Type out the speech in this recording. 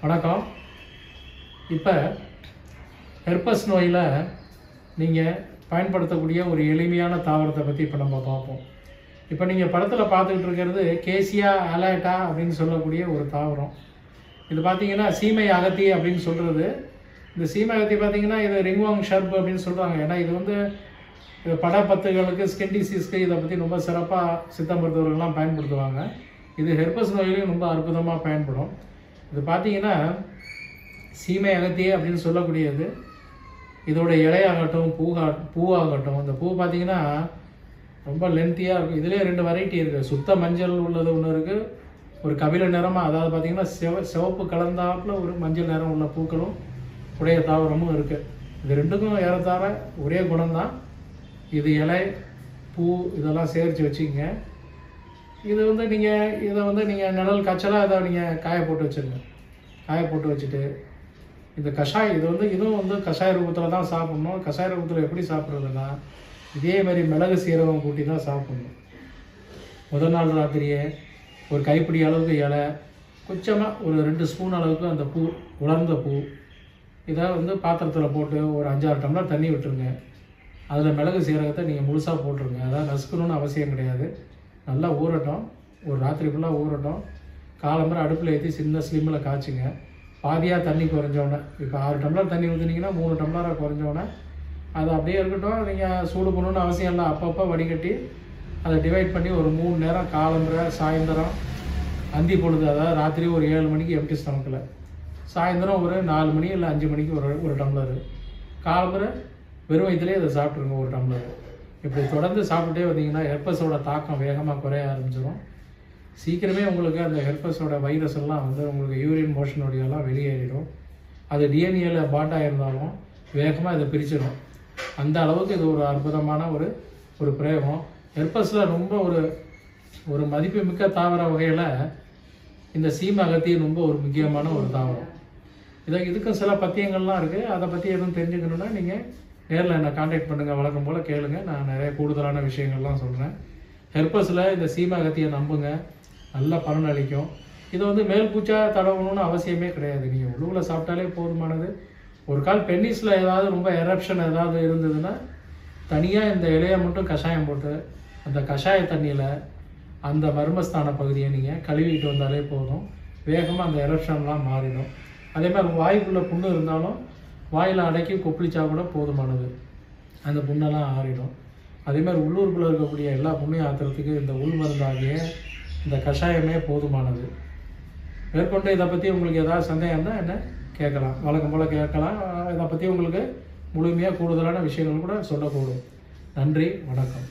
வணக்கம். இப்போ ஹெர்பஸ் நோயில் நீங்கள் பயன்படுத்தக்கூடிய ஒரு எளிமையான தாவரத்தை பற்றி இப்போ நம்ம பார்ப்போம். இப்போ நீங்கள் படத்தில் பார்த்துக்கிட்டு இருக்கிறது கேசியா அலேட்டா அப்படின்னு சொல்லக்கூடிய ஒரு தாவரம். இது பார்த்தீங்கன்னா சீமை அகத்தி அப்படின்னு சொல்கிறது. இந்த சீமை அகத்தி பார்த்தீங்கன்னா இது ரிங்வாங் ஷர்ப் அப்படின்னு சொல்கிறாங்க. ஏன்னா இது வந்து படப்பத்துகளுக்கு, ஸ்கின் டிசீஸ்க்கு இதை பற்றி ரொம்ப சிறப்பாக சித்த மருத்துவர்கள்லாம் பயன்படுத்துவாங்க. இது ஹெர்பஸ் நோயிலையும் ரொம்ப அற்புதமாக பயன்படும். இது பார்த்தீங்கன்னா சீமை அகத்தி அப்படின்னு சொல்லக்கூடியது. இதோட இலையாகட்டும், பூவாகட்டும், இந்த பூ பார்த்தீங்கன்னா ரொம்ப லென்த்தியாக இருக்கும். இதுலேயே 2 வெரைட்டி இருக்குது. சுத்த மஞ்சள் உள்ளது ஒன்று இருக்குது, ஒரு கபில நிறமாக, அதாவது பார்த்தீங்கன்னா சிவப்பு கலந்தாப்புல ஒரு மஞ்சள் நிறம் உள்ள பூக்களும் உடைய தாவரமும் இருக்குது. இது ரெண்டுக்கும் ஏறத்தாழ ஒரே குணம்தான். இது இலை, பூ இதெல்லாம் சேர்த்து வச்சுக்கங்க. இது வந்து நீங்கள் நிழல் காய்ச்சலாக இதை நீங்கள் காய போட்டு வச்சுருங்க. காய போட்டு வச்சுட்டு இந்த கஷாயம் இதுவும் வந்து கஷாய ரூபத்தில் தான் சாப்பிட்ணும். கஷாய ரூபத்தில் எப்படி சாப்பிட்றதுன்னா, இதே மாதிரி மிளகு சீரகம் கூட்டி தான் சாப்பிட்ணும். முதல் நாள் ராத்திரியே ஒரு கைப்பிடி அளவுக்கு இலை, கொஞ்சமாக ஒரு 2 ஸ்பூன் அளவுக்கு அந்த பூ, உலர்ந்த பூ, இதை வந்து பாத்திரத்தில் போட்டு ஒரு 5-6 டம்ளர் தண்ணி விட்டுருங்க. அதில் மிளகு சீரகத்தை நீங்கள் முழுசாக போட்டுருங்க. அதாவது நசுக்கணும்னு அவசியம் கிடையாது. நல்லா ஊறட்டும், ஒரு ராத்திரி ஃபுல்லாக ஊறட்டும். காலம்பரை அடுப்பில் ஏற்றி சின்ன ஸ்லிம்மில் காய்ச்சுங்க. பாதியாக தண்ணி குறைஞ்சோடனே, இப்போ 6 டம்ளர் தண்ணி ஊற்றினீங்கன்னா 3 டம்ளராக குறைஞ்சோடனே அது அப்படியே இருக்கட்டும். நீங்கள் சூடு பண்ணணுன்னு அவசியம் இல்லை. அப்பப்போ வடிகட்டி அதை டிவைட் பண்ணி ஒரு 3 நேரம், காலம்பரை, சாயந்தரம், அந்தி பொழுது, அதாவது ராத்திரி ஒரு 7 மணிக்கு எம்டி ஸ்டமக்கில், சாயந்தரம் ஒரு 4 மணி இல்லை 5 மணிக்கு ஒரு டம்ளரு, காலம்பரை வெறும் வயிற்றுலேயே இதை சாப்பிட்ருங்க ஒரு டம்ளர். இப்படி தொடர்ந்து சாப்பிட்டுட்டே வந்தீங்கன்னா ஹெர்பஸோட தாக்கம் வேகமாக குறைய ஆரம்பிச்சிடும். சீக்கிரமே உங்களுக்கு அந்த ஹெர்பஸோட வைரஸ் எல்லாம் வந்து உங்களுக்கு யூரின் மோஷனோடையெல்லாம் வெளியேறிடும். அது டிஎன்ஏல பாண்டாக இருந்தாலும் வேகமாக இதை பிரிச்சிடும். அந்த அளவுக்கு இது ஒரு அற்புதமான ஒரு பிரயோகம். ஹெர்பஸில் ரொம்ப ஒரு மதிப்புமிக்க தாவர வகையில் இந்த சீமை அகத்தி ரொம்ப ஒரு முக்கியமான ஒரு தாவரம். இதுக்கும் சில பத்தியங்கள்லாம் இருக்குது. அதை பற்றி எதுவும் தெரிஞ்சுக்கணுன்னா நீங்கள் நேரில் என்னை கான்டாக்ட் பண்ணுங்கள். வழக்கம் போல் கேளுங்க, நான் நிறைய கூடுதலான விஷயங்கள்லாம் சொல்கிறேன். ஹெர்பஸில் இந்த சீமை அகத்தியை நம்புங்க, நல்ல பலன் அளிக்கும். இதை வந்து மேல் பூச்சா தடவணும்னு அவசியமே கிடையாது. நீங்கள் உள்ளுக்குள்ளே சாப்பிட்டாலே போதுமானது. ஒரு கால் பென்னிஸில் ஏதாவது ரொம்ப எரப்ஷன் ஏதாவது இருந்ததுன்னா தனியாக இந்த இலையை மட்டும் கஷாயம் போட்டு அந்த கஷாய தண்ணியில் அந்த மர்மஸ்தான பகுதியை நீங்கள் கழுவிட்டு வந்தாலே போதும். வேகமாக அந்த எரப்ஷன்லாம் மாறிடும். அதே மாதிரி வாய்க்குள்ளே புண்ணு இருந்தாலும் வாயில் அடக்கி கொப்பளிச்சா கூட போதுமானது. அந்த புண்ணெல்லாம் ஆறிடும். அதே மாதிரி உள்ளூருக்குள்ளே இருக்கக்கூடிய எல்லா புண்ணையும் ஆற்றுறதுக்கு இந்த உள் மருந்தாகிய இந்த கஷாயமே போதுமானது. மேற்கொண்டு இதை பற்றி உங்களுக்கு ஏதாவது சந்தேகம் இருந்தால் என்ன கேட்கலாம், வழக்கம் போல் கேட்கலாம். இதை பற்றி உங்களுக்கு முழுமையாக கூடுதலான விஷயங்கள் கூட சொல்லக்கூடும். நன்றி, வணக்கம்.